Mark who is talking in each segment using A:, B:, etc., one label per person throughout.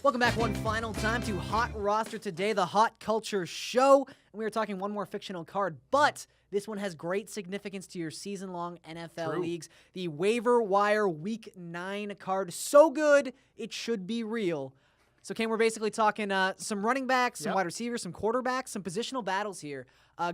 A: Welcome back one final time to Hot Roster today, the Hot Culture Show. And we are talking one more fictional card, but this one has great significance to your season-long NFL leagues. The waiver wire Week 9 card. So good, it should be real. So, Kane, we're basically talking some running backs, some wide receivers, some quarterbacks, some positional battles here.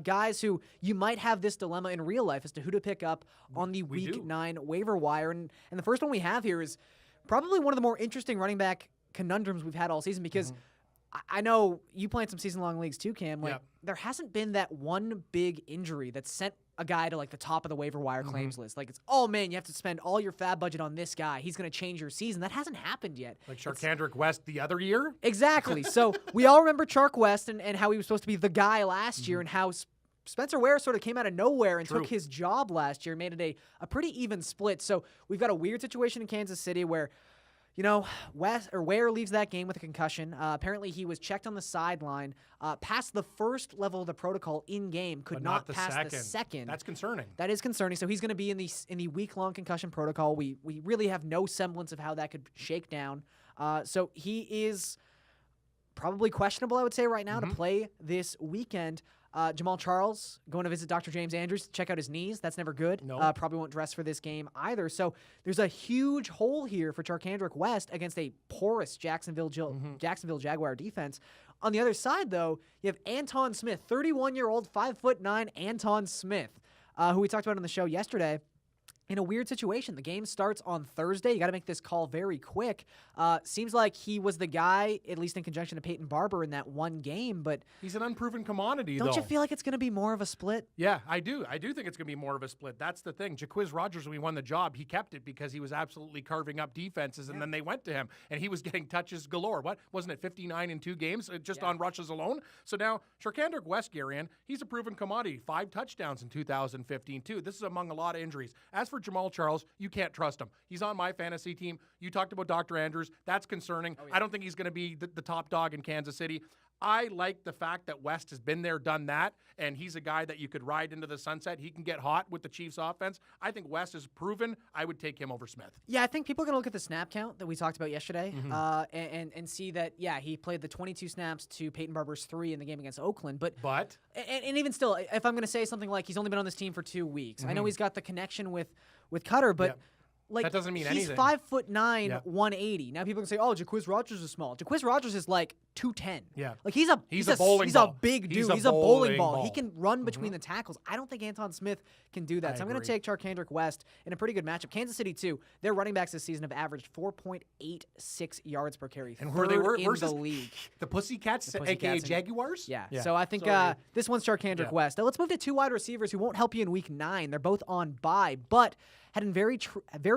A: Guys who you might have this dilemma in real life as to who to pick up on the Week 9 waiver wire. And the first one we have here is probably one of the more interesting running back conundrums we've had all season, because I know you play in some season-long leagues too, Cam. There hasn't been that one big injury that sent a guy to the top of the waiver wire claims list. It's, oh man, you have to spend all your fab budget on this guy. He's going to change your season. That hasn't happened yet.
B: Like Charkandrick West the other year?
A: Exactly. So we all remember Chark West and how he was supposed to be the guy last year, and how Spencer Ware sort of came out of nowhere and took his job last year, made it a pretty even split. So we've got a weird situation in Kansas City where, Ware leaves that game with a concussion. Apparently, he was checked on the sideline, passed the first level of the protocol in game, could not pass the second.
B: That's concerning.
A: That is concerning. So he's going to be in the week-long concussion protocol. We really have no semblance of how that could shake down. So he is probably questionable, I would say, right now to play this weekend. Jamal Charles going to visit Dr. James Andrews to check out his knees. That's never good. Probably won't dress for this game either. So there's a huge hole here for Charkandrick West against a porous Jacksonville Jaguar defense. On the other side, though, you have Anton Smith, 31-year-old, 5'9" Anton Smith, who we talked about on the show yesterday. In a weird situation. The game starts on Thursday. You got to make this call very quick. Seems like he was the guy, at least in conjunction to Peyton Barber, in that one game. But
B: he's an unproven commodity,
A: Don't you feel like it's going to be more of a split?
B: Yeah, I do. I do think it's going to be more of a split. That's the thing. Jaquiz Rogers, when he won the job, he kept it because he was absolutely carving up defenses, and then they went to him, and he was getting touches galore. What? Wasn't it 59 in 2 games just on rushes alone? So now, Charkandrick West, Garian, he's a proven commodity. 5 touchdowns in 2015, too. This is among a lot of injuries. As for Jamal Charles, you can't trust him. He's on my fantasy team. You talked about Dr. Andrews. That's concerning. I don't think he's going to be the top dog in Kansas City. I like the fact that West has been there, done that, and he's a guy that you could ride into the sunset. He can get hot with the Chiefs' offense. I think West is proven. I would take him over Smith.
A: Yeah, I think people are going to look at the snap count that we talked about yesterday and see that, he played the 22 snaps to Peyton Barber's 3 in the game against Oakland. But even still, if I'm going to say something like he's only been on this team for 2 weeks, I know he's got the connection with Cutter, but
B: that doesn't mean anything.
A: He's 5'9", 180. Now people can say, "Oh, Jaquiz Rogers is small." Jaquiz Rogers is like 210.
B: Yeah,
A: he's a big dude. He's a bowling ball. He can run between the tackles. I don't think Anton Smith can do that. So I'm going to take Charkandrick West in a pretty good matchup. Kansas City too. Their running backs this season have averaged 4.86 yards per carry.
B: And where they were
A: in the league,
B: the Pussycats, aka Jaguars.
A: Yeah. So I think this one's Charkandrick West. Now let's move to 2 wide receivers who won't help you in Week 9. They're both on bye, but had in very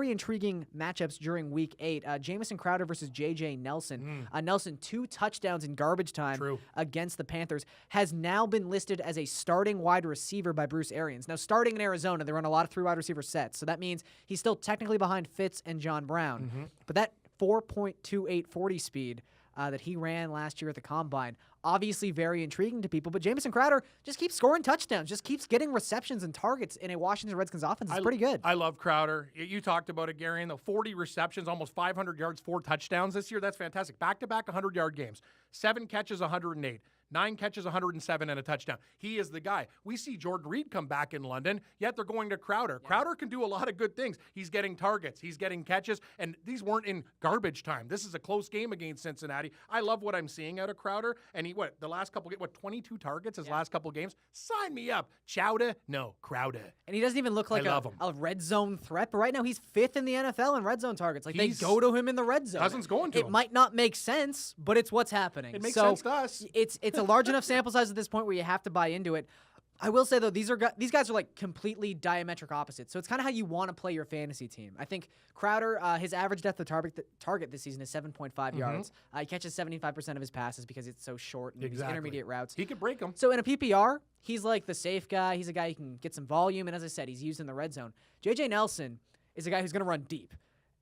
A: intriguing matchups during Week 8. Jamison Crowder versus J.J. Nelson. Nelson, 2 touchdowns in garbage time against the Panthers, has now been listed as a starting wide receiver by Bruce Arians. Now, starting in Arizona, they run a lot of 3 wide receiver sets, so that means he's still technically behind Fitz and John Brown. But that 4.28 40 speed that he ran last year at the Combine, obviously very intriguing to people, but Jamison Crowder just keeps scoring touchdowns, just keeps getting receptions and targets in a Washington Redskins offense. It's pretty good.
B: I love Crowder. You talked about it, Gary, and the 40 receptions, almost 500 yards, 4 touchdowns this year. That's fantastic. Back-to-back 100-yard games. 7 catches, 108. 9 catches, 107, and a touchdown. He is the guy. We see Jordan Reed come back in London, yet they're going to Crowder. Yeah. Crowder can do a lot of good things. He's getting targets. He's getting catches, and these weren't in garbage time. This is a close game against Cincinnati. I love what I'm seeing out of Crowder, and he, the last couple, 22 targets his last couple games? Sign me up. Chowda? No, Crowder.
A: And he doesn't even look like a red zone threat, but right now he's 5th in the NFL in red zone targets. They go to him in the red zone.
B: Cousins going to him.
A: It might not make sense, but it's what's happening.
B: It makes sense to us.
A: It's a large enough sample size at this point where you have to buy into it. I will say, though, these guys are like completely diametric opposites. So it's kind of how you want to play your fantasy team. I think Crowder, his average depth of target this season is 7.5 yards. He catches 75% of his passes because it's so short and these intermediate routes.
B: He could break them.
A: So in a PPR, he's like the safe guy. He's a guy who can get some volume. And as I said, he's used in the red zone. J.J. Nelson is a guy who's going to run deep.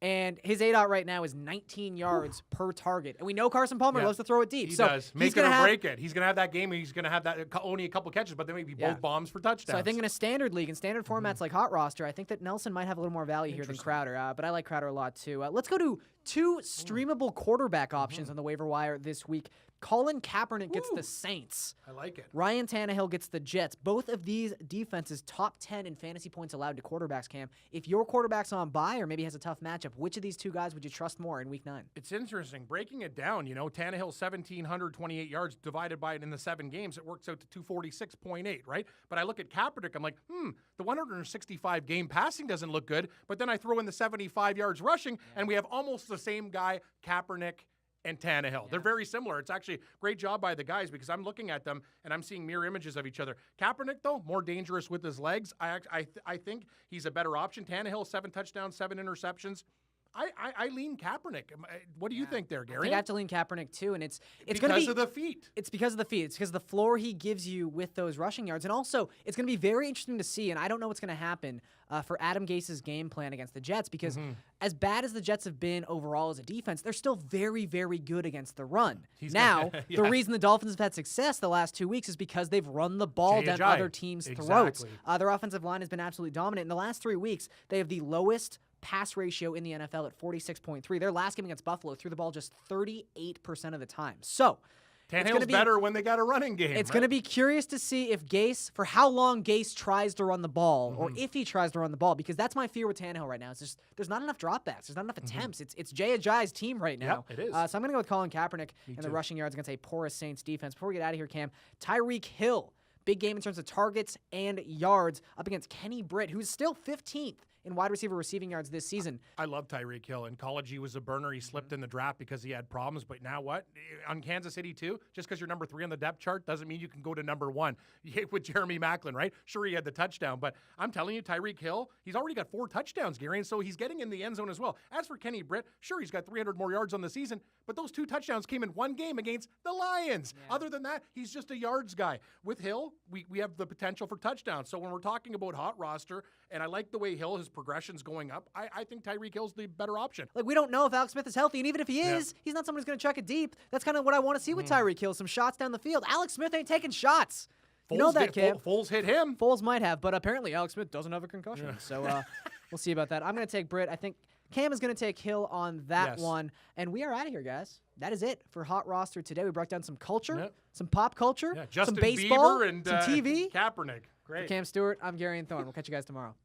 A: And his ADOT right now is 19 yards per target. And we know Carson Palmer loves to throw it deep.
B: He
A: so
B: does. Make it or break it. He's going to have that game, and he's going to have that only a couple catches, but then maybe both bombs for touchdowns.
A: So I think in a standard league, in standard formats like HotRoster, I think that Nelson might have a little more value here than Crowder. But I like Crowder a lot too. Let's go to 2 streamable quarterback options on the waiver wire this week. Colin Kaepernick gets the Saints.
B: I like it.
A: Ryan Tannehill gets the Jets. Both of these defenses top 10 in fantasy points allowed to quarterbacks, Cam. If your quarterback's on bye or maybe has a tough matchup, which of these 2 guys would you trust more in Week 9?
B: It's interesting. Breaking it down, Tannehill 1,728 yards divided by it in the 7 games. It works out to 246.8, right? But I look at Kaepernick, I'm like, the 165 game passing doesn't look good. But then I throw in the 75 yards rushing, and we have almost the same guy, Kaepernick and Tannehill. Yeah. They're very similar. It's actually a great job by the guys because I'm looking at them and I'm seeing mirror images of each other. Kaepernick, though, more dangerous with his legs. I think he's a better option. Tannehill, 7 touchdowns, 7 interceptions. I lean Kaepernick. What do you think there, Gary?
A: I think I have to lean Kaepernick too, and it's going to be
B: because of the feet.
A: It's because of the feet. It's because of the floor he gives you with those rushing yards, and also it's going to be very interesting to see. And I don't know what's going to happen for Adam Gase's game plan against the Jets because as bad as the Jets have been overall as a defense, they're still very, very good against the run. The reason the Dolphins have had success the last 2 weeks is because they've run the ball down other teams' throats. Their offensive line has been absolutely dominant. In the last 3 weeks, they have the lowest pass ratio in the NFL at 46.3. Their last game against Buffalo threw the ball just 38% of the time. So
B: Tannehill's better when they got a running game.
A: It's going to be curious to see if Gase, for how long Gase tries to run the ball, or if he tries to run the ball, because that's my fear with Tannehill right now. It's just there's not enough dropbacks. There's not enough attempts. It's Jay Ajayi's team right now.
B: Yep, it is.
A: So I'm going to go with Colin Kaepernick and the rushing yards against a porous Saints defense. Before we get out of here, Cam, Tyreek Hill, big game in terms of targets and yards up against Kenny Britt, who's still 15th in wide receiver receiving yards this season.
B: I love Tyreek Hill. In college, he was a burner. He slipped in the draft because he had problems. But now what? On Kansas City, too, just because you're number 3 on the depth chart doesn't mean you can go to number 1 with Jeremy Maclin, right? Sure, he had the touchdown. But I'm telling you, Tyreek Hill, he's already got 4 touchdowns, Gary, and so he's getting in the end zone as well. As for Kenny Britt, sure, he's got 300 more yards on the season, but those 2 touchdowns came in 1 game against the Lions. Yeah. Other than that, he's just a yards guy. With Hill, we have the potential for touchdowns. So when we're talking about HotRoster, and I like the way Hill, his progression's going up, I think Tyreek Hill's the better option.
A: Like, we don't know if Alex Smith is healthy, and even if he is, he's not someone who's going to chuck it deep. That's kind of what I want to see with Tyreek Hill, some shots down the field. Alex Smith ain't taking shots. You know that, Cam.
B: Foles hit him.
A: Foles might have, but apparently Alex Smith doesn't have a concussion. Yeah. So we'll see about that. I'm going to take Britt. I think Cam is going to take Hill on that one. And we are out of here, guys. That is it for HotRoster today. We broke down some culture, some pop culture,
B: Justin
A: some baseball,
B: Bieber and
A: some TV.
B: Kaepernick. Great.
A: For Cam Stewart, I'm Gary and Thorne. We'll catch you guys tomorrow.